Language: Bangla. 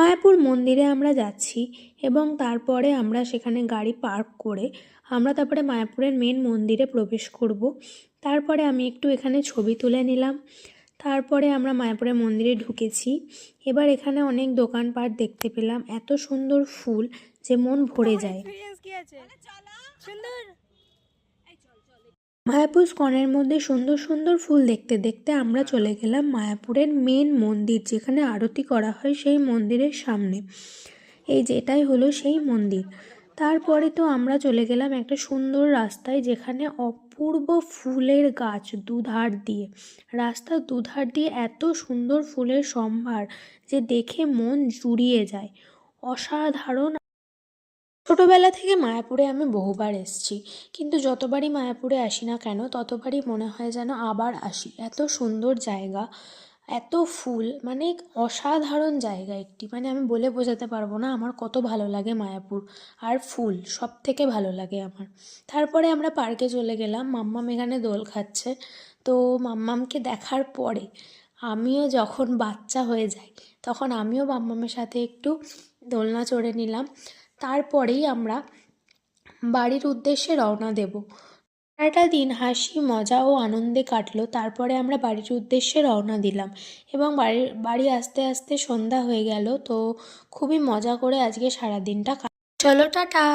মায়াপুর মন্দিরে আমরা যাচ্ছি এবং তারপরে আমরা সেখানে গাড়ি পার্ক করে আমরা তারপরে মায়াপুরের মেন মন্দিরে প্রবেশ করব। তারপরে আমি একটু এখানে ছবি তুলে নিলাম। তারপরে আমরা মায়াপুরের মন্দিরে ঢুকেছি। এবার এখানে অনেক দোকানপাট দেখতে পেলাম, এত সুন্দর ফুল যে মন ভরে যায়। মায়াপুর স্কনের মধ্যে সুন্দর সুন্দর ফুল দেখতে দেখতে আমরা চলে গেলাম মায়াপুরের মেন মন্দির, যেখানে আরতি করা হয় সেই মন্দিরের সামনে। এই যেটাই হলো সেই মন্দির। তারপরে তো আমরা চলে গেলাম একটা সুন্দর রাস্তায়, যেখানে অপূর্ব ফুলের গাছ দুধার দিয়ে, রাস্তার দুধার দিয়ে এত সুন্দর ফুলের সম্ভার যে দেখে মন জুড়িয়ে যায়, অসাধারণ। ছোটোবেলা থেকে মায়াপুরে আমি বহুবার এসেছি, কিন্তু যতবারই মায়াপুরে আসি না কেন ততবারই মনে হয় যেন আবার আসি। এত সুন্দর জায়গা, এত ফুল, মানে অসাধারণ জায়গা একটি, মানে আমি বলে বোঝাতে পারবো না আমার কত ভালো লাগে মায়াপুর। আর ফুল সব থেকে ভালো লাগে আমার। তারপরে আমরা পার্কে চলে গেলাম, মাম্মাম এখানে দোল খাচ্ছে। তো মাম্মামকে দেখার পরে আমিও যখন বাচ্চা হয়ে যাই তখন আমিও মাম্মামের সাথে একটু দোলনা চড়ে নিলাম। তারপরেই আমরা বাড়ির উদ্দেশ্যে রওনা দেব। সারাটা দিন হাসি মজা ও আনন্দে কাটলো। তারপরে আমরা বাড়ির উদ্দেশ্যে রওনা দিলাম এবং বাড়ি আসতে আসতে সন্ধ্যা হয়ে গেল। তো খুবই মজা করে আজকে সারা দিনটা চলো টাটা।